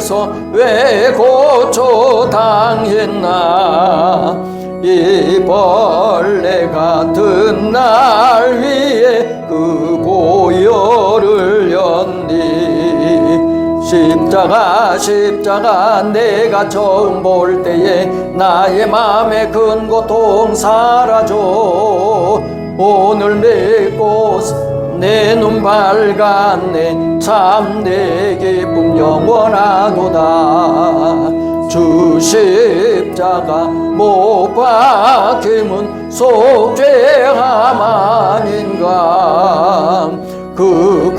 위해서 왜 고초 당했나. 이 벌레 같은 날 위에 그 보혈을 연디. 십자가 내가 처음 볼 때에 나의 맘에 큰 고통 사라져. 오늘 맺고 내 눈 밝았네. 참 내 기쁨 영원하도다. 주 십자가 못 박힘은 속죄함 아닌가. 그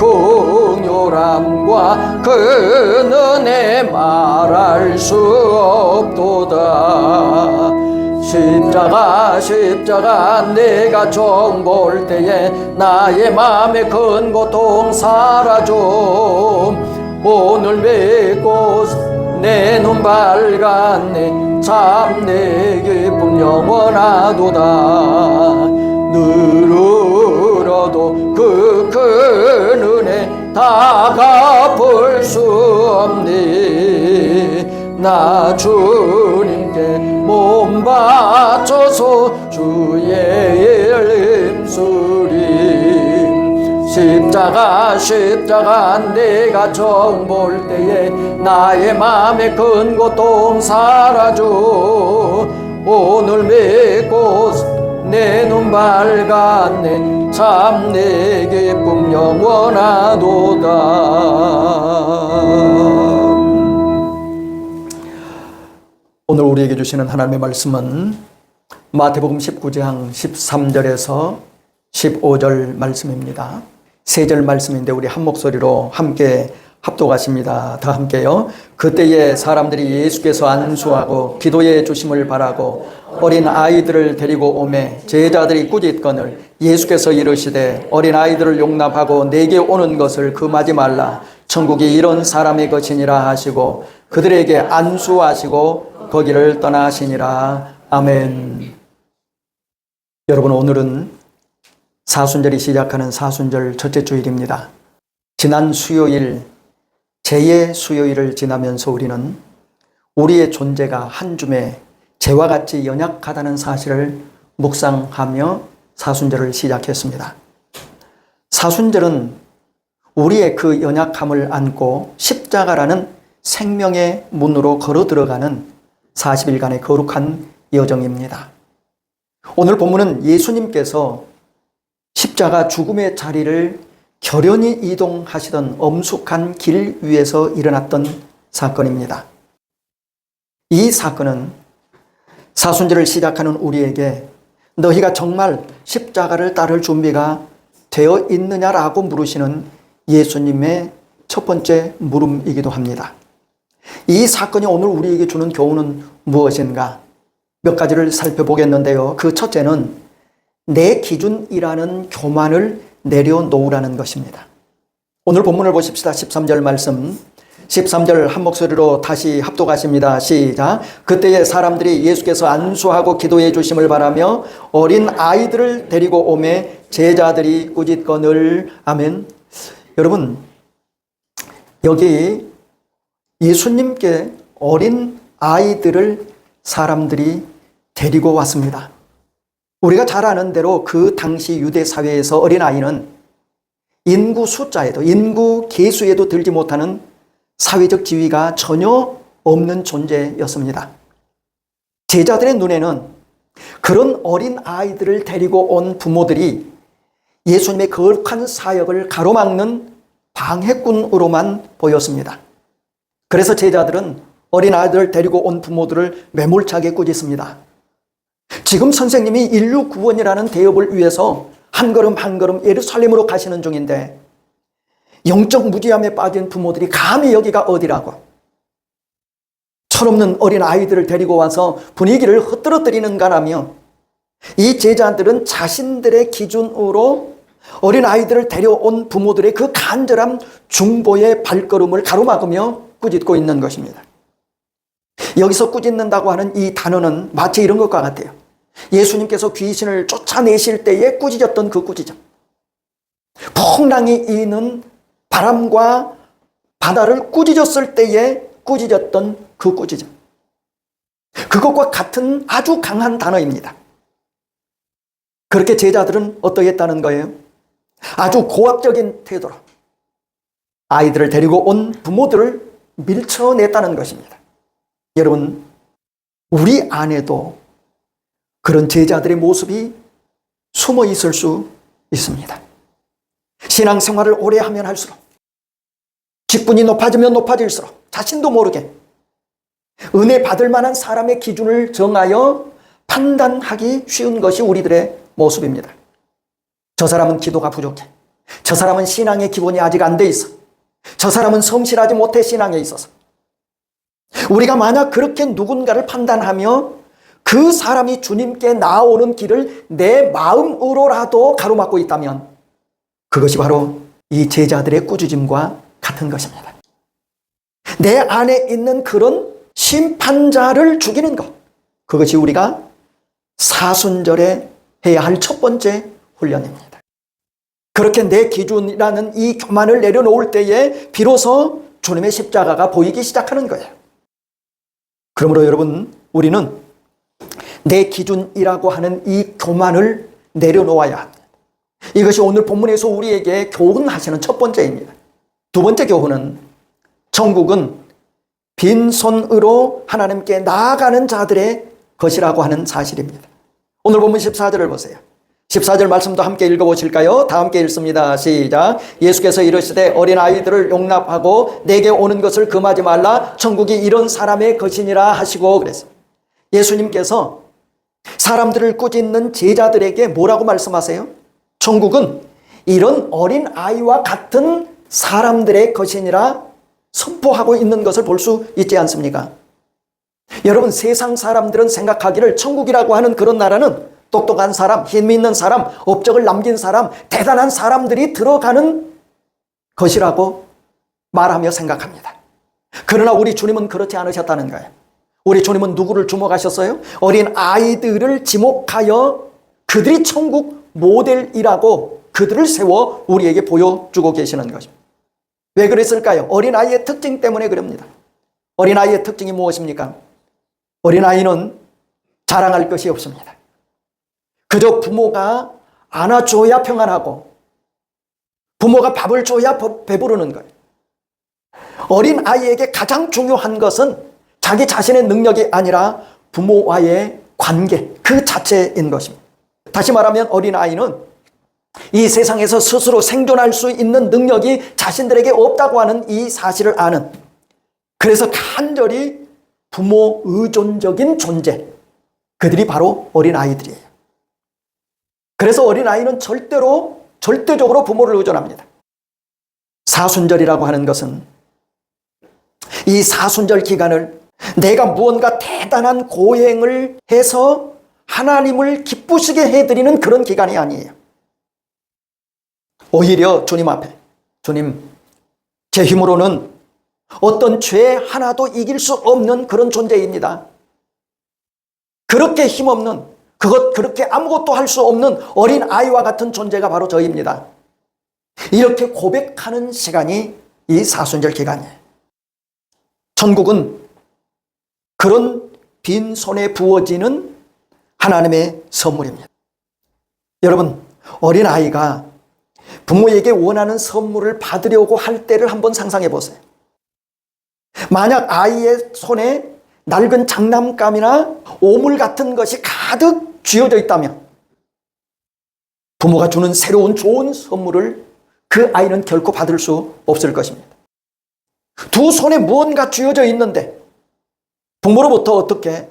긍휼함과 그 은혜 말할 수 없도다. 십자가 내가 처음 볼 때에 나의 맘에 큰 고통 사라져. 오늘 맺고 내 눈 밝았네. 참 내 기쁨 영원하도다. 늘 울어도 그 큰 은혜 다 갚을 수 없니. 나 주님께 몸 바쳐서 주의 일 힘쓰리. 십자가 내가 처음 볼 때에 나의 맘에 큰 고통 사라져. 오늘 맺고 내 눈 밝았네. 참 내 기쁨 영원하도다. 오늘 우리에게 주시는 하나님의 말씀은 마태복음 19장 13절에서 15절 말씀입니다. 세 절 말씀인데 우리 한 목소리로 함께 합독하십니다. 다 함께요. 그때에 사람들이 예수께서 안수하고 기도해 주심을 바라고 어린 아이들을 데리고 오매 제자들이 꾸짖거늘 예수께서 이르시되 어린 아이들을 용납하고 내게 오는 것을 금하지 말라. 천국이 이런 사람의 것이니라 하시고 그들에게 안수하시고 거기를 떠나시니라. 아멘. 여러분, 오늘은 사순절이 시작하는 사순절 첫째 주일입니다. 지난 수요일 죄의 수요일을 지나면서 우리는 우리의 존재가 한 줌에 죄와 같이 연약하다는 사실을 묵상하며 사순절을 시작했습니다. 사순절은 우리의 그 연약함을 안고 십자가라는 생명의 문으로 걸어 들어가는 40일간의 거룩한 여정입니다. 오늘 본문은 예수님께서 십자가 죽음의 자리를 결연히 이동하시던 엄숙한 길 위에서 일어났던 사건입니다. 이 사건은 사순절을 시작하는 우리에게 너희가 정말 십자가를 따를 준비가 되어 있느냐라고 물으시는 예수님의 첫 번째 물음이기도 합니다. 이 사건이 오늘 우리에게 주는 교훈은 무엇인가? 몇 가지를 살펴보겠는데요. 그 첫째는 내 기준이라는 교만을 내려놓으라는 것입니다. 오늘 본문을 보십시다. 13절 말씀. 13절 한 목소리로 다시 합독하십니다. 시작. 그때에 사람들이 예수께서 안수하고 기도해 주심을 바라며 어린 아이들을 데리고 오매 제자들이 꾸짖거늘. 아멘. 여러분, 여기 예수님께 어린 아이들을 사람들이 데리고 왔습니다. 우리가 잘 아는 대로 그 당시 유대 사회에서 어린아이는 인구 숫자에도 인구 계수에도 들지 못하는 사회적 지위가 전혀 없는 존재였습니다. 제자들의 눈에는 그런 어린 아이들을 데리고 온 부모들이 예수님의 거룩한 사역을 가로막는 방해꾼으로만 보였습니다. 그래서 제자들은 어린 아이들을 데리고 온 부모들을 매몰차게 꾸짖습니다. 지금 선생님이 인류 구원이라는 대업을 위해서 한 걸음 한 걸음 예루살렘으로 가시는 중인데 영적 무지함에 빠진 부모들이 감히 여기가 어디라고 철없는 어린 아이들을 데리고 와서 분위기를 흩뜨러뜨리는가라며 이 제자들은 자신들의 기준으로 어린 아이들을 데려온 부모들의 그 간절한 중보의 발걸음을 가로막으며 꾸짖고 있는 것입니다. 여기서 꾸짖는다고 하는 이 단어는 마치 이런 것과 같아요. 예수님께서 귀신을 쫓아내실 때에 꾸짖었던 그 꾸짖음. 풍랑이 이는 바람과 바다를 꾸짖었을 때에 꾸짖었던 그 꾸짖음. 그것과 같은 아주 강한 단어입니다. 그렇게 제자들은 어떠했다는 거예요? 아주 고압적인 태도로 아이들을 데리고 온 부모들을 밀쳐냈다는 것입니다. 여러분, 우리 안에도 그런 제자들의 모습이 숨어 있을 수 있습니다. 신앙생활을 오래 하면 할수록, 직분이 높아지면 높아질수록 자신도 모르게 은혜 받을 만한 사람의 기준을 정하여 판단하기 쉬운 것이 우리들의 모습입니다. 저 사람은 기도가 부족해. 저 사람은 신앙의 기본이 아직 안 돼 있어. 저 사람은 성실하지 못해 신앙에 있어서. 우리가 만약 그렇게 누군가를 판단하며 그 사람이 주님께 나아오는 길을 내 마음으로라도 가로막고 있다면 그것이 바로 이 제자들의 꾸짖음과 같은 것입니다. 내 안에 있는 그런 심판자를 죽이는 것, 그것이 우리가 사순절에 해야 할 첫 번째 훈련입니다. 그렇게 내 기준이라는 이 교만을 내려놓을 때에 비로소 주님의 십자가가 보이기 시작하는 거예요. 그러므로 여러분, 우리는 내 기준이라고 하는 이 교만을 내려놓아야 합니다. 이것이 오늘 본문에서 우리에게 교훈하시는 첫 번째입니다. 두 번째 교훈은 천국은 빈손으로 하나님께 나아가는 자들의 것이라고 하는 사실입니다. 오늘 본문 14절을 보세요. 14절 말씀도 함께 읽어보실까요? 다 함께 읽습니다. 시작. 예수께서 이르시되 어린아이들을 용납하고 내게 오는 것을 금하지 말라. 천국이 이런 사람의 것이니라 하시고 그랬어요. 예수님께서 사람들을 꾸짖는 제자들에게 뭐라고 말씀하세요? 천국은 이런 어린아이와 같은 사람들의 것이니라 선포하고 있는 것을 볼 수 있지 않습니까? 여러분, 세상 사람들은 생각하기를 천국이라고 하는 그런 나라는 똑똑한 사람, 힘 있는 사람, 업적을 남긴 사람, 대단한 사람들이 들어가는 것이라고 말하며 생각합니다. 그러나 우리 주님은 그렇지 않으셨다는 거예요. 우리 주님은 누구를 주목하셨어요? 어린 아이들을 지목하여 그들이 천국 모델이라고 그들을 세워 우리에게 보여주고 계시는 것입니다. 왜 그랬을까요? 어린아이의 특징 때문에 그럽니다. 어린아이의 특징이 무엇입니까? 어린아이는 자랑할 것이 없습니다. 그저 부모가 안아줘야 평안하고 부모가 밥을 줘야 배부르는 거예요. 어린아이에게 가장 중요한 것은 자기 자신의 능력이 아니라 부모와의 관계 그 자체인 것입니다. 다시 말하면 어린아이는 이 세상에서 스스로 생존할 수 있는 능력이 자신들에게 없다고 하는 이 사실을 아는, 그래서 간절히 부모 의존적인 존재, 그들이 바로 어린아이들이에요. 그래서 어린아이는 절대적으로 부모를 의존합니다. 사순절이라고 하는 것은 이 사순절 기간을 내가 무언가 대단한 고행을 해서 하나님을 기쁘시게 해드리는 그런 기간이 아니에요. 오히려 주님 앞에, 주님, 제 힘으로는 어떤 죄 하나도 이길 수 없는 그런 존재입니다. 그렇게 힘없는, 그렇게 아무것도 할 수 없는 어린 아이와 같은 존재가 바로 저입니다. 이렇게 고백하는 시간이 이 사순절 기간이에요. 천국은 그런 빈손에 부어지는 하나님의 선물입니다. 여러분, 어린 아이가 부모에게 원하는 선물을 받으려고 할 때를 한번 상상해 보세요. 만약 아이의 손에 낡은 장난감이나 오물 같은 것이 가득 쥐어져 있다면 부모가 주는 새로운 좋은 선물을 그 아이는 결코 받을 수 없을 것입니다. 두 손에 무언가 쥐어져 있는데 부모로부터 어떻게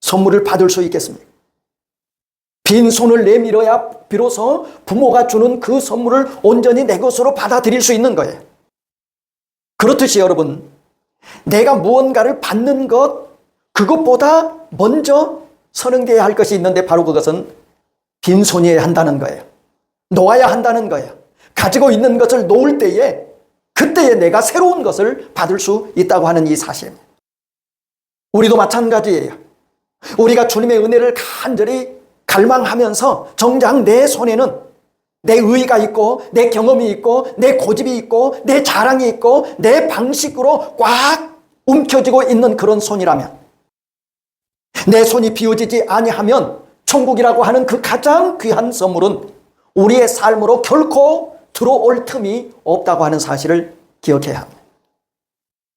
선물을 받을 수 있겠습니까? 빈손을 내밀어야 비로소 부모가 주는 그 선물을 온전히 내 것으로 받아들일 수 있는 거예요. 그렇듯이 여러분, 내가 무언가를 받는 것, 그것보다 먼저 선행되어야 할 것이 있는데 바로 그것은 빈손이어야 한다는 거예요. 놓아야 한다는 거예요. 가지고 있는 것을 놓을 때에 그때에 내가 새로운 것을 받을 수 있다고 하는 이 사실입니다. 우리도 마찬가지예요. 우리가 주님의 은혜를 간절히 갈망하면서 정작 내 손에는 내 의의가 있고 내 경험이 있고 내 고집이 있고 내 자랑이 있고 내 방식으로 꽉 움켜쥐고 있는 그런 손이라면, 내 손이 비워지지 아니하면 천국이라고 하는 그 가장 귀한 선물은 우리의 삶으로 결코 들어올 틈이 없다고 하는 사실을 기억해야 합니다.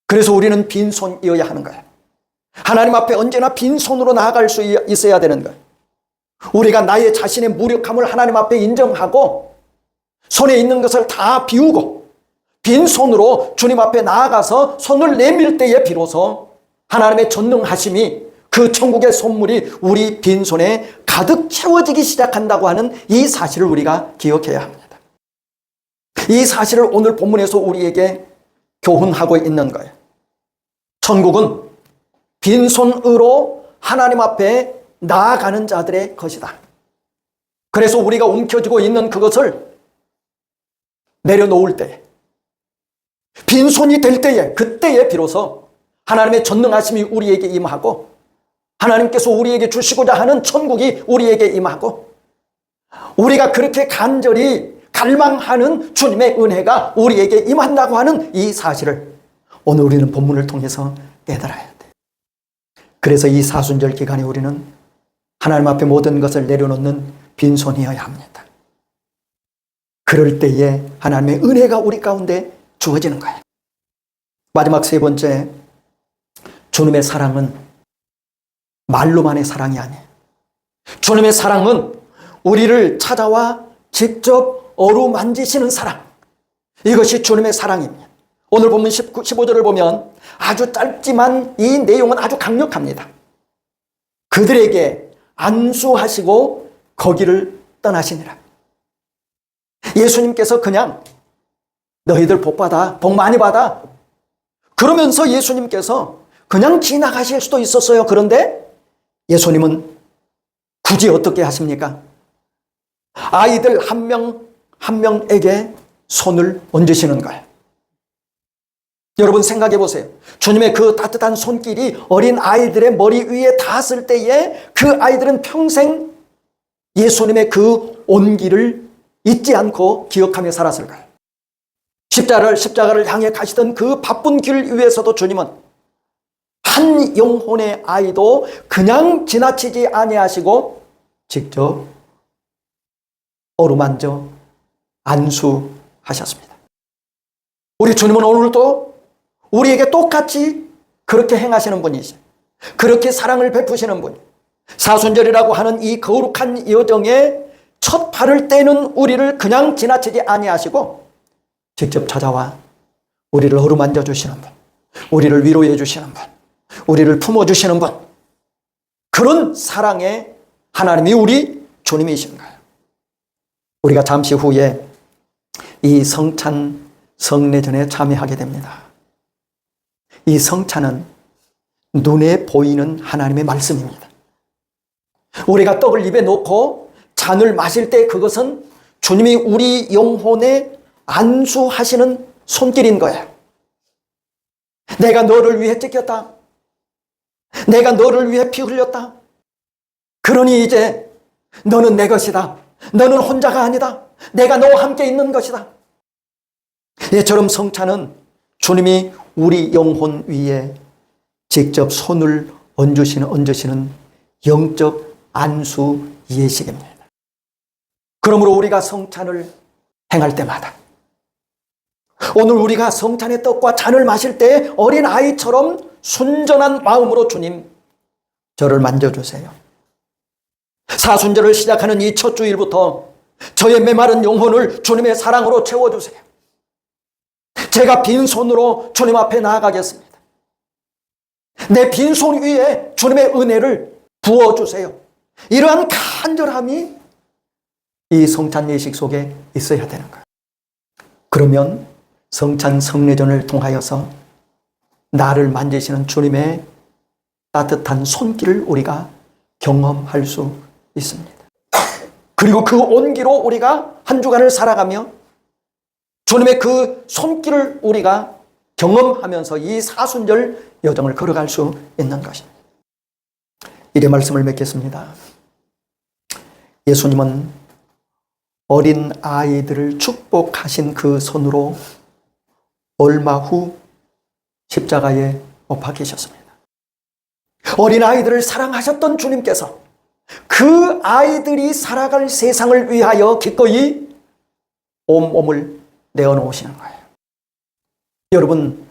그래서 우리는 빈손이어야 하는 거예요. 하나님 앞에 언제나 빈손으로 나아갈 수 있어야 되는 거예요. 우리가 나의 자신의 무력함을 하나님 앞에 인정하고 손에 있는 것을 다 비우고 빈손으로 주님 앞에 나아가서 손을 내밀 때에 비로소 하나님의 전능하심이, 그 천국의 선물이 우리 빈손에 가득 채워지기 시작한다고 하는 이 사실을 우리가 기억해야 합니다. 이 사실을 오늘 본문에서 우리에게 교훈하고 있는 거예요. 천국은 빈손으로 하나님 앞에 나아가는 자들의 것이다. 그래서 우리가 움켜쥐고 있는 그것을 내려놓을 때, 빈손이 될 때에, 그때에 비로소 하나님의 전능하심이 우리에게 임하고 하나님께서 우리에게 주시고자 하는 천국이 우리에게 임하고 우리가 그렇게 간절히 갈망하는 주님의 은혜가 우리에게 임한다고 하는 이 사실을 오늘 우리는 본문을 통해서 깨달아야 돼. 그래서 이 사순절 기간에 우리는 하나님 앞에 모든 것을 내려놓는 빈손이어야 합니다. 그럴 때에 하나님의 은혜가 우리 가운데 주어지는 거예요. 마지막 세 번째, 주님의 사랑은 말로만의 사랑이 아니에요. 주님의 사랑은 우리를 찾아와 직접 어루만지시는 사랑. 이것이 주님의 사랑입니다. 오늘 본문 15절을 보면 아주 짧지만 이 내용은 아주 강력합니다. 그들에게 안수하시고 거기를 떠나시니라. 예수님께서 그냥 너희들 복 받아, 복 많이 받아, 그러면서 예수님께서 그냥 지나가실 수도 있었어요. 그런데 예수님은 굳이 어떻게 하십니까? 아이들 한 명 한 명에게 손을 얹으시는 거예요. 여러분 생각해 보세요. 주님의 그 따뜻한 손길이 어린 아이들의 머리 위에 닿았을 때에 그 아이들은 평생 예수님의 그 온기를 잊지 않고 기억하며 살았을 거예요. 십자가를 향해 가시던 그 바쁜 길 위에서도 주님은 한 영혼의 아이도 그냥 지나치지 아니하시고 직접 어루만져 안수하셨습니다. 우리 주님은 오늘도 우리에게 똑같이 그렇게 행하시는 분이시죠. 그렇게 사랑을 베푸시는 분이에요. 사순절이라고 하는 이 거룩한 여정에 첫 발을 떼는 우리를 그냥 지나치지 아니하시고 직접 찾아와 우리를 어루만져 주시는 분, 우리를 위로해 주시는 분, 우리를 품어주시는 분, 그런 사랑의 하나님이 우리 주님이신가요? 우리가 잠시 후에 이 성찬 성례전에 참여하게 됩니다. 이 성찬은 눈에 보이는 하나님의 말씀입니다. 우리가 떡을 입에 놓고 잔을 마실 때 그것은 주님이 우리 영혼에 안수하시는 손길인 거예요. 내가 너를 위해 찢겼다. 내가 너를 위해 피 흘렸다. 그러니 이제 너는 내 것이다. 너는 혼자가 아니다. 내가 너와 함께 있는 것이다. 이처럼 성찬은 주님이 우리 영혼 위에 직접 손을 얹으시는 영적 안수 예식입니다. 그러므로 우리가 성찬을 행할 때마다, 오늘 우리가 성찬의 떡과 잔을 마실 때 어린 아이처럼 순전한 마음으로 주님, 저를 만져주세요. 사순절을 시작하는 이 첫 주일부터 저의 메마른 영혼을 주님의 사랑으로 채워주세요. 제가 빈손으로 주님 앞에 나아가겠습니다. 내 빈손 위에 주님의 은혜를 부어주세요. 이러한 간절함이 이 성찬 예식 속에 있어야 되는 거예요. 그러면 성찬 성례전을 통하여서 나를 만지시는 주님의 따뜻한 손길을 우리가 경험할 수 있습니다. 그리고 그 온기로 우리가 한 주간을 살아가며 주님의 그 손길을 우리가 경험하면서 이 사순절 여정을 걸어갈 수 있는 것입니다. 이래 말씀을 맺겠습니다. 예수님은 어린 아이들을 축복하신 그 손으로 얼마 후 십자가에 못 박히셨습니다. 어린아이들을 사랑하셨던 주님께서 그 아이들이 살아갈 세상을 위하여 기꺼이 온몸을 내어놓으시는 거예요. 여러분,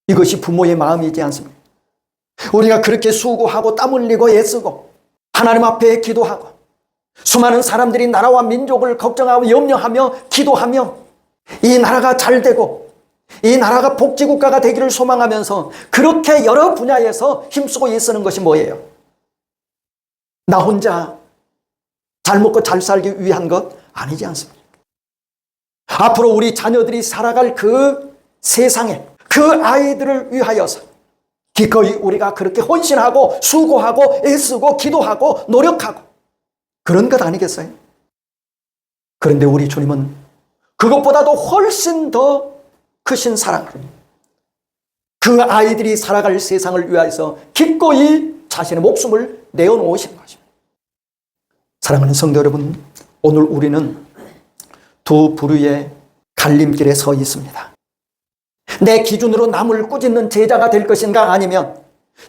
이것이 부모의 마음이지 않습니까? 우리가 그렇게 수고하고 땀 흘리고 애쓰고 하나님 앞에 기도하고 수많은 사람들이 나라와 민족을 걱정하고 염려하며 기도하며 이 나라가 잘 되고 이 나라가 복지국가가 되기를 소망하면서 그렇게 여러 분야에서 힘쓰고 애쓰는 것이 뭐예요? 나 혼자 잘 먹고 잘 살기 위한 것 아니지 않습니까? 앞으로 우리 자녀들이 살아갈 그 세상에 그 아이들을 위하여서 기꺼이 우리가 그렇게 헌신하고 수고하고 애쓰고 기도하고 노력하고 그런 것 아니겠어요? 그런데 우리 주님은 그것보다도 훨씬 더 크신 사랑을 그 아이들이 살아갈 세상을 위하여서 기꺼이 자신의 목숨을 내어놓으신 것입니다. 사랑하는 성도 여러분, 오늘 우리는 두 부류의 갈림길에 서 있습니다. 내 기준으로 남을 꾸짖는 제자가 될 것인가, 아니면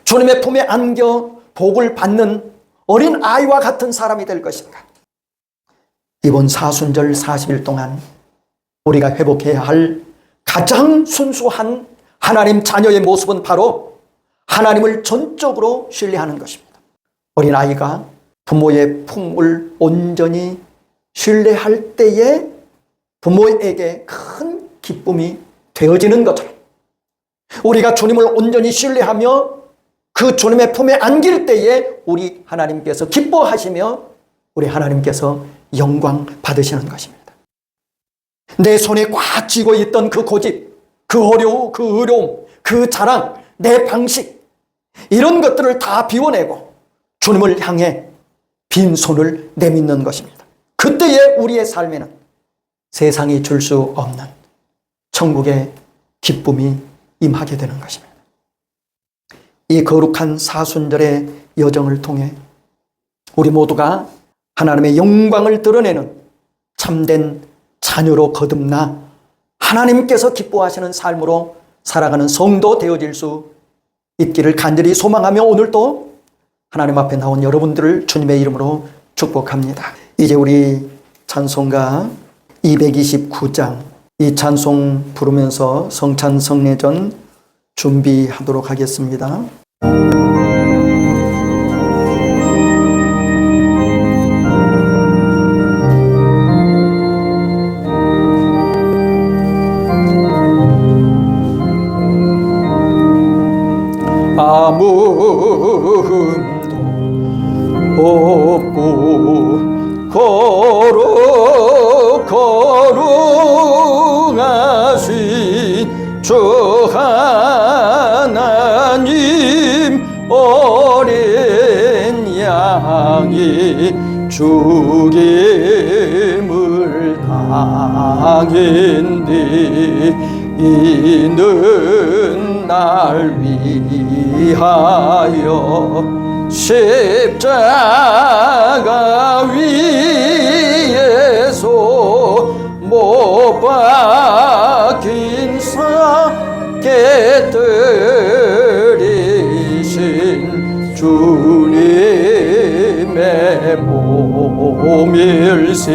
주님의 품에 안겨 복을 받는 어린 아이와 같은 사람이 될 것인가. 이번 사순절 40일 동안 우리가 회복해야 할 가장 순수한 하나님 자녀의 모습은 바로 하나님을 전적으로 신뢰하는 것입니다. 어린아이가 부모의 품을 온전히 신뢰할 때에 부모에게 큰 기쁨이 되어지는 것처럼 우리가 주님을 온전히 신뢰하며 그 주님의 품에 안길 때에 우리 하나님께서 기뻐하시며 우리 하나님께서 영광 받으시는 것입니다. 내 손에 꽉 쥐고 있던 그 고집, 그 어려움, 그 어려움, 그 자랑, 내 방식, 이런 것들을 다 비워내고 주님을 향해 빈손을 내밀는 것입니다. 그때에 우리의 삶에는 세상이 줄 수 없는 천국의 기쁨이 임하게 되는 것입니다. 이 거룩한 사순절의 여정을 통해 우리 모두가 하나님의 영광을 드러내는 참된 자녀로 거듭나 하나님께서 기뻐하시는 삶으로 살아가는 성도 되어질 수 있기를 간절히 소망하며 오늘도 하나님 앞에 나온 여러분들을 주님의 이름으로 축복합니다. 이제 우리 찬송가 229장 이 찬송 부르면서 성찬 성례전 준비하도록 하겠습니다. 아무 흠도 없고 거룩하신 주 하나님 어린 양이 죽임을 당했니 이는 날 위하여 십자가 위에서 못 박힌 사께 들이신 주님의 몸일세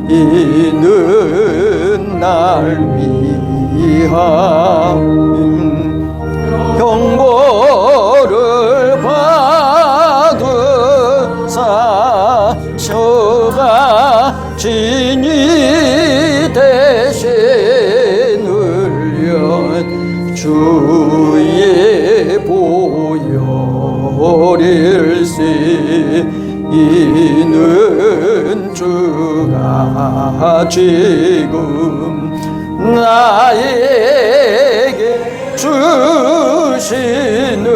이는 날 위하여 형벌을 받으사 저가 진이 대신을 연 주의 보혈일세 이는 주가 지금 나에게 주시는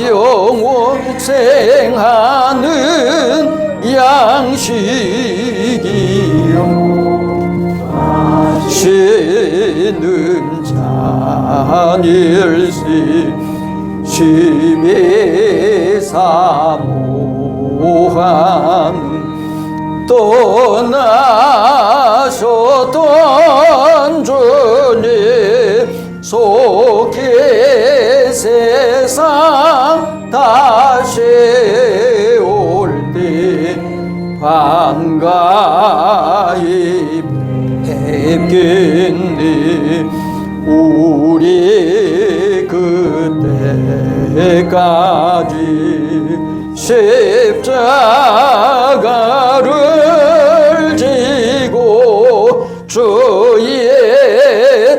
영원생하는 양식이요 마시는 잔일세 심히 사모함 떠나셨던 주님 속히 세상 다시 올 때 반가이 뵙겠네. 우리 그때까지 십자가를 지고 주의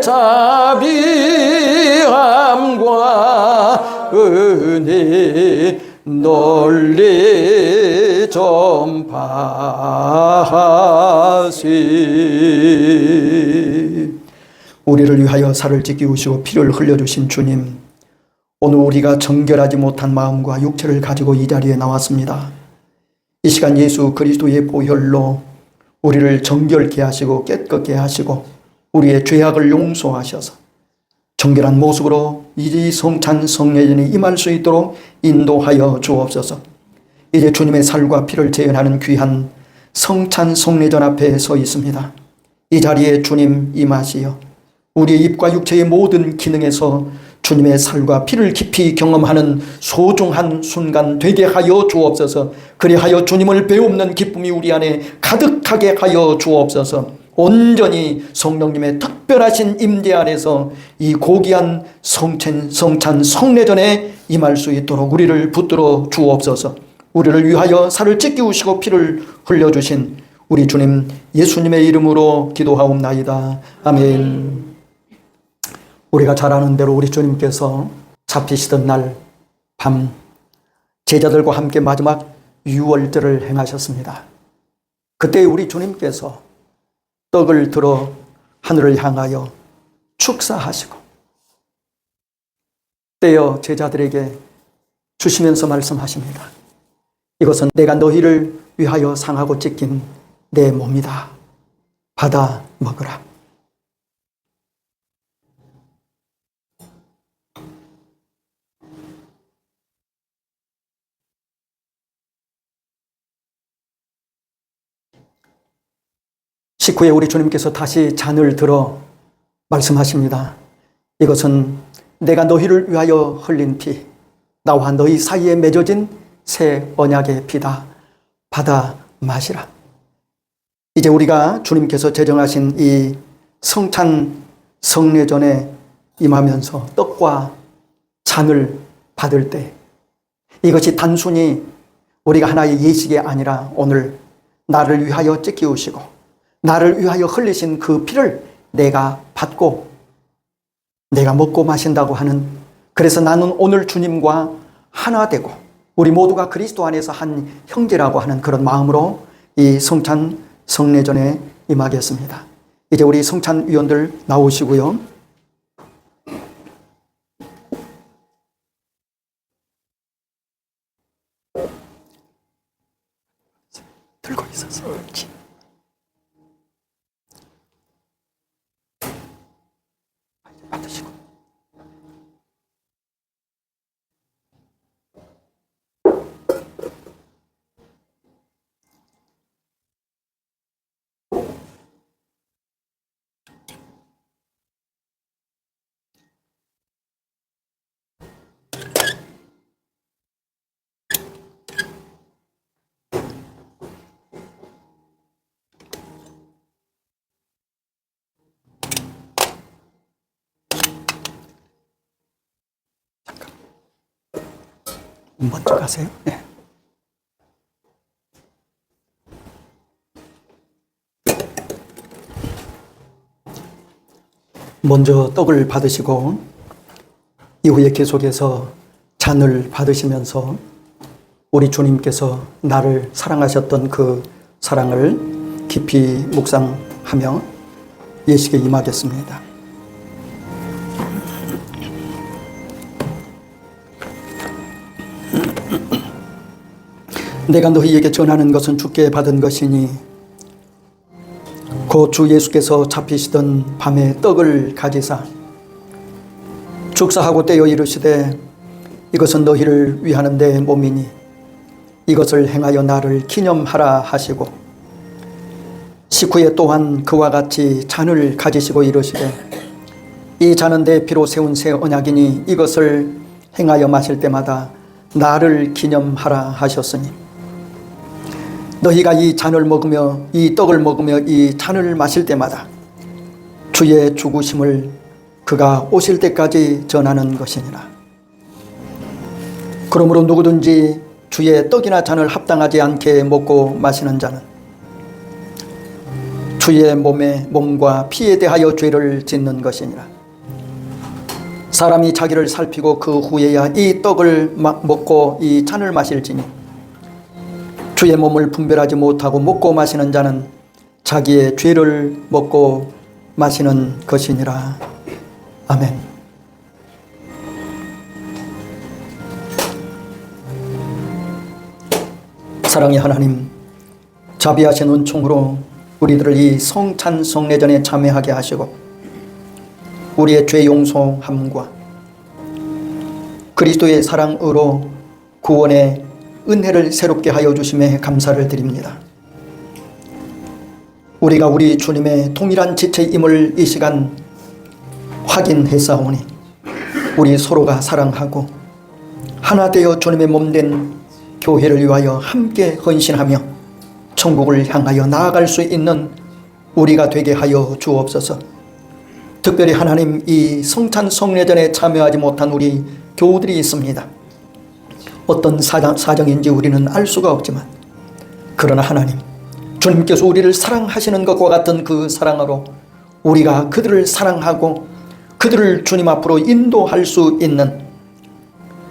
자비함과 은혜 널리 전파하시. 우리를 위하여 살을 찢기우시고 피를 흘려주신 주님, 오늘 우리가 정결하지 못한 마음과 육체를 가지고 이 자리에 나왔습니다. 이 시간 예수 그리스도의 보혈로 우리를 정결케 하시고 깨끗게 하시고 우리의 죄악을 용서하셔서 정결한 모습으로 이 성찬 성례전에 임할 수 있도록 인도하여 주옵소서. 이제 주님의 살과 피를 재현하는 귀한 성찬 성례전 앞에 서 있습니다. 이 자리에 주님 임하시어 우리의 입과 육체의 모든 기능에서 주님의 살과 피를 깊이 경험하는 소중한 순간 되게 하여 주옵소서. 그리하여 주님을 배움는 기쁨이 우리 안에 가득하게 하여 주옵소서. 온전히 성령님의 특별하신 임재 안에서 이 고귀한 성찬 성례전에 임할 수 있도록 우리를 붙들어 주옵소서. 우리를 위하여 살을 찢기우시고 피를 흘려주신 우리 주님 예수님의 이름으로 기도하옵나이다. 아멘. 우리가 잘 아는 대로 우리 주님께서 잡히시던 날 밤 제자들과 함께 마지막 유월절을 행하셨습니다. 그때 우리 주님께서 떡을 들어 하늘을 향하여 축사하시고 떼어 제자들에게 주시면서 말씀하십니다. 이것은 내가 너희를 위하여 상하고 찢긴 내 몸이다. 받아 먹으라. 식후에 우리 주님께서 다시 잔을 들어 말씀하십니다. 이것은 내가 너희를 위하여 흘린 피, 나와 너희 사이에 맺어진 새 언약의 피다. 받아 마시라. 이제 우리가 주님께서 제정하신 이 성찬 성례전에 임하면서 떡과 잔을 받을 때 이것이 단순히 우리가 하나의 예식이 아니라 오늘 나를 위하여 찢기우시고 나를 위하여 흘리신 그 피를 내가 받고 내가 먹고 마신다고 하는, 그래서 나는 오늘 주님과 하나 되고 우리 모두가 그리스도 안에서 한 형제라고 하는 그런 마음으로 이 성찬 성례전에 임하겠습니다. 이제 우리 성찬위원들 나오시고요. 들고 있어서 그렇지. 받으시고. 먼저 가세요. 네. 먼저 떡을 받으시고 이후에 계속해서 잔을 받으시면서 우리 주님께서 나를 사랑하셨던 그 사랑을 깊이 묵상하며 예식에 임하겠습니다. 내가 너희에게 전하는 것은 주께 받은 것이니 곧 주 예수께서 잡히시던 밤에 떡을 가지사 축사하고 떼어 이르시되 이것은 너희를 위하는 내 몸이니 이것을 행하여 나를 기념하라 하시고 식후에 또한 그와 같이 잔을 가지시고 이르시되 이 잔은 내 피로 세운 새 언약이니 이것을 행하여 마실 때마다 나를 기념하라 하셨으니 너희가 이 잔을 먹으며 이 떡을 먹으며 이 잔을 마실 때마다 주의 죽으심을 그가 오실 때까지 전하는 것이니라. 그러므로 누구든지 주의 떡이나 잔을 합당하지 않게 먹고 마시는 자는 주의 몸과 피에 대하여 죄를 짓는 것이니라. 사람이 자기를 살피고 그 후에야 이 떡을 먹고 이 잔을 마실지니 주의 몸을 분별하지 못하고 먹고 마시는 자는 자기의 죄를 먹고 마시는 것이니라. 아멘. 사랑의 하나님, 자비하신 은총으로 우리들을 이 성찬 성례전에 참여하게 하시고 우리의 죄 용서함과 그리스도의 사랑으로 구원의 은혜를 새롭게 하여 주심에 감사를 드립니다. 우리가 우리 주님의 동일한 지체임을 이 시간 확인했사오니 우리 서로가 사랑하고 하나 되어 주님의 몸된 교회를 위하여 함께 헌신하며 천국을 향하여 나아갈 수 있는 우리가 되게 하여 주옵소서. 특별히 하나님, 이 성찬 성례전에 참여하지 못한 우리 교우들이 있습니다. 어떤 사정인지 우리는 알 수가 없지만 그러나 하나님, 주님께서 우리를 사랑하시는 것과 같은 그 사랑으로 우리가 그들을 사랑하고 그들을 주님 앞으로 인도할 수 있는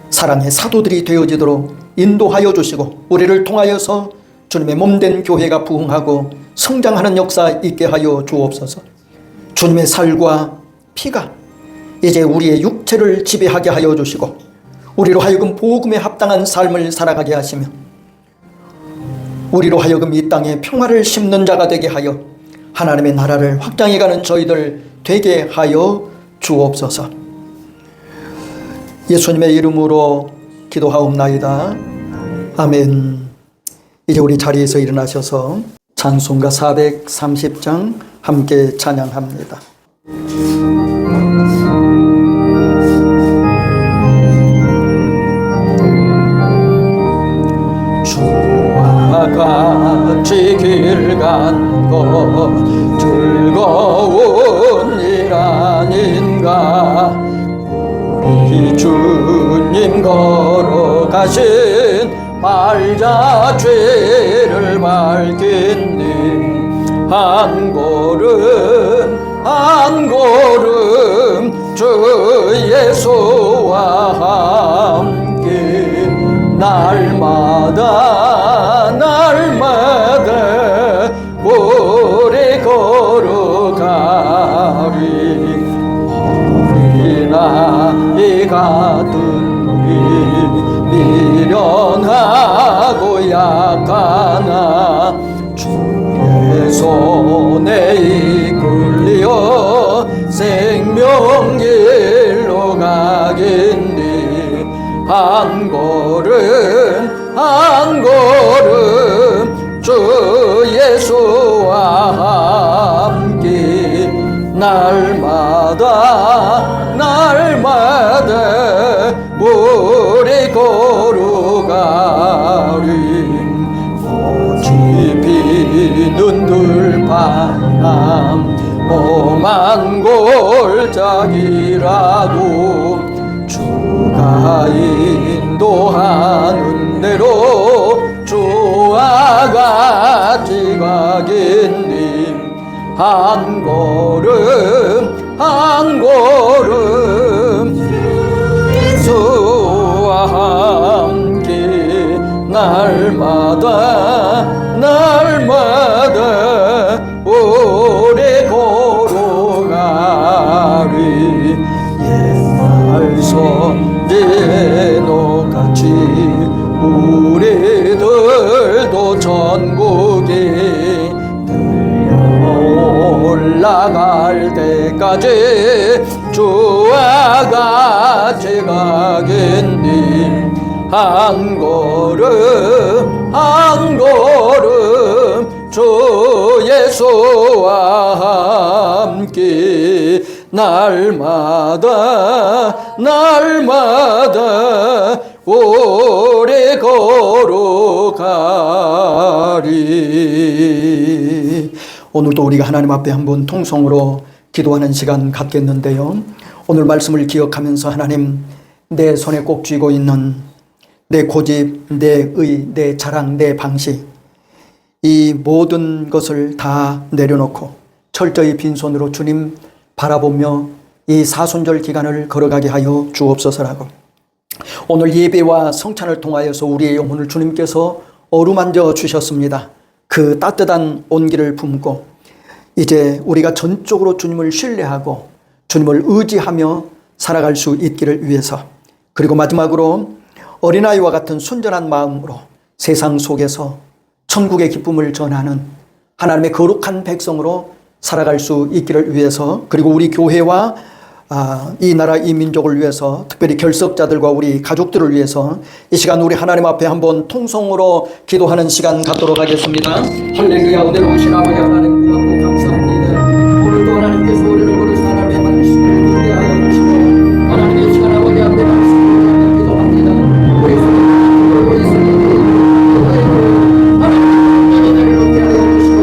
사랑의 사도들이 되어지도록 인도하여 주시고 우리를 통하여서 주님의 몸된 교회가 부흥하고 성장하는 역사 있게 하여 주옵소서. 주님의 살과 피가 이제 우리의 육체를 지배하게 하여 주시고 우리로 하여금 복음에 합당한 삶을 살아가게 하시며 우리로 하여금 이 땅에 평화를 심는 자가 되게 하여 하나님의 나라를 확장해가는 저희들 되게 하여 주옵소서. 예수님의 이름으로 기도하옵나이다. 아멘. 이제 우리 자리에서 일어나셔서 찬송가 430장 함께 찬양합니다. 주와 같이 길 간 것 즐거운 일 아닌가. 우리 주님 걸어가신 발자 죄를 밝힌 님 한 걸음 한 걸음 주 예수와 함께 날마다 날마다 오래 걸어가리. 어린아이 같은 우리 미련하고 약하나 주의 손에 이끌려 생명길로 가겠니. 한 걸음 한 걸음 주 예수와 함께 날마다 날마다 우리 걸어가리. 오지 비는 들바람 험한 골짜기라도 주가 인도하는 대로 주와 같이 가겠니. 한 걸음 한 걸음 예수와 함께 날마다 날마다 오래 걸어가리. 옛날 선지노같이 우리들도 전국에 올라갈 때까지 주와 같이 가겠니. 한 걸음 한 걸음 주 예수와 함께 날마다 오래 걸어가리. 오늘도 우리가 하나님 앞에 한번 통성으로 기도하는 시간 갖겠는데요. 오늘 말씀을 기억하면서 하나님, 내 손에 꼭 쥐고 있는 내 고집, 내 의, 내 자랑, 내 방식, 이 모든 것을 다 내려놓고 철저히 빈손으로 주님 바라보며 이 사순절 기간을 걸어가게 하여 주옵소서라고, 오늘 예배와 성찬을 통하여서 우리의 영혼을 주님께서 어루만져 주셨습니다. 그 따뜻한 온기를 품고 이제 우리가 전적으로 주님을 신뢰하고 주님을 의지하며 살아갈 수 있기를 위해서, 그리고 마지막으로 어린아이와 같은 순전한 마음으로 세상 속에서 천국의 기쁨을 전하는 하나님의 거룩한 백성으로 살아갈 수 있기를 위해서, 그리고 우리 교회와 이 나라 이 민족을 위해서, 특별히 결석자들과 우리 가족들을 위해서 이 시간 우리 하나님 앞에 한번 통성으로 기도하는 시간 갖도록 하겠습니다. 할렐루야. 은혜로 오신 아버지 하나님 고맙고 감사합니다. 오늘도 하나님께서 우리를 거룩 하나님의 말씀을 듣게 하여 주시고 하나님의 시간 아버지 앞에 말씀을 기도합니다. 우리 손을 하나님의 내려놓게 하여 주시고,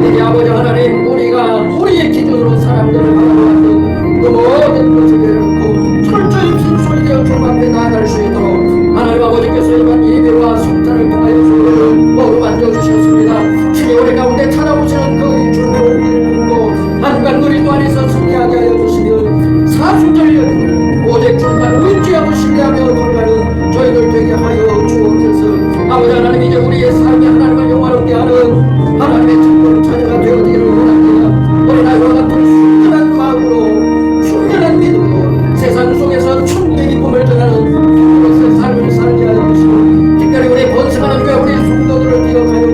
우리 아버지 하나님, 우리가 우리의 기준으로 사람들을 바라보는 그 모든 것을 내려놓고 철저히 빈손이 되어 주님 앞에 나아갈 수 있도록 하나님 아버지께서 이번 예배와 성찬을 통하여서 우리를 어루만져 주셨습니다. 주님, 우리 가운데 찾아오시는 그 주님의 온기를 품고 한간 누리도 안에서 승리하게 하여 주시며 사순절 여행을 오직 주님만 의지하고 신뢰하며 걸어가는 저희들 되게 하여 주옵소서. 아버지 하나님, 이제 우리의 삶이 하나님을 영화롭게 하는 하나님의 천국을 찾아가 되어지기를 원합니다. 어린아이와 같은 순전한 마음으로, 순전한 믿음으로 세상 속에서 천국의 기쁨을 전하는 그것의 삶을 살게 하여 주시고, 특별히 우리 번성하는 교회 우리 성도들을 기억하여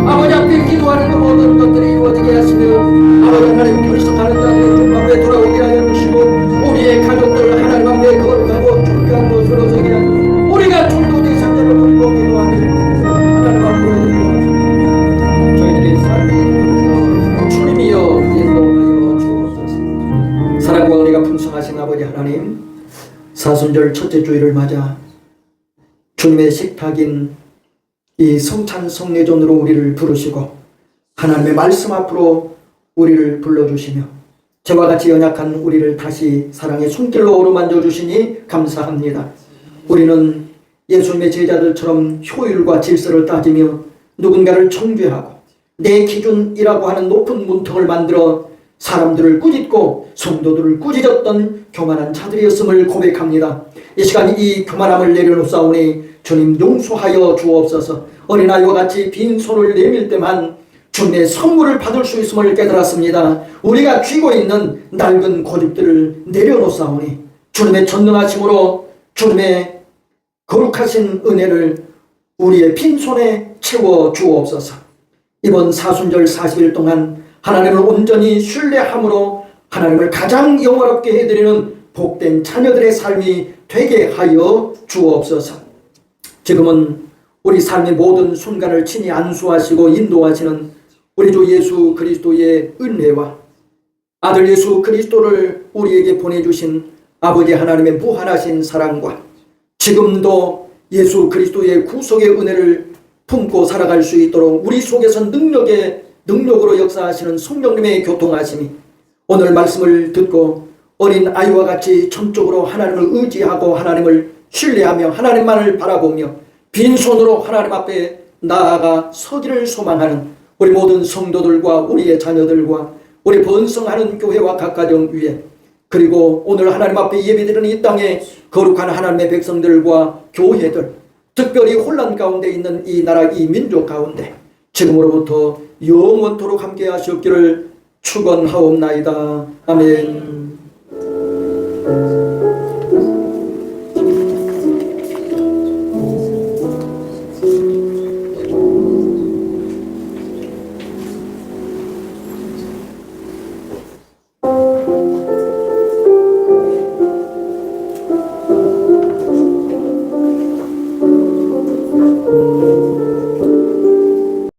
아버지 앞에 기도하는 그 모든 것들이 이루어지게 하시며, 아버지 하나님 결석하는 자들의 주님 앞에 돌아오게 하여 주시고, 우리의 가족들 하나님 앞에 거룩하고 존귀한 모습으로 서게 하고, 우리가 중도 대상자를 품고 기도하며 하나님 앞으로 저희들의 삶이 주님이여 인도하여 주옵소서. 사랑과 은혜가 풍성하신 아버지 하나님, 사순절 첫째 주일을 맞아 주님의 식탁인 이 성찬 성례전으로 우리를 부르시고 하나님의 말씀 앞으로 우리를 불러주시며 저와 같이 연약한 우리를 다시 사랑의 손길로 어루만져 주시니 감사합니다. 우리는 예수님의 제자들처럼 효율과 질서를 따지며 누군가를 정죄하고 내 기준이라고 하는 높은 문턱을 만들어 사람들을 꾸짖고 성도들을 꾸짖었던 교만한 자들이었음을 고백합니다. 이 시간 이 교만함을 내려놓사오니 주님 용서하여 주옵소서. 어린아이와 같이 빈손을 내밀 때만 주님의 선물을 받을 수 있음을 깨달았습니다. 우리가 쥐고 있는 낡은 고집들을 내려놓사오니 주님의 전능하심으로 주님의 거룩하신 은혜를 우리의 빈손에 채워 주옵소서. 이번 사순절 40일 동안 하나님을 온전히 신뢰함으로 하나님을 가장 영화롭게 해드리는 복된 자녀들의 삶이 되게 하여 주옵소서. 지금은 우리 삶의 모든 순간을 친히 안수하시고 인도하시는 우리 주 예수 그리스도의 은혜와 아들 예수 그리스도를 우리에게 보내주신 아버지 하나님의 무한하신 사랑과 지금도 예수 그리스도의 구속의 은혜를 품고 살아갈 수 있도록 우리 속에서 능력으로 역사하시는 성령님의 교통하심이 오늘 말씀을 듣고 어린 아이와 같이 전적으로 하나님을 의지하고 하나님을 신뢰하며 하나님만을 바라보며 빈손으로 하나님 앞에 나아가 서기를 소망하는 우리 모든 성도들과 우리의 자녀들과 우리 번성하는 교회와 각 가정 위에, 그리고 오늘 하나님 앞에 예배드리는 이 땅에 거룩한 하나님의 백성들과 교회들, 특별히 혼란 가운데 있는 이 나라 이 민족 가운데 지금으로부터 영원토록 함께 하시옵기를 축원하옵나이다. 아멘.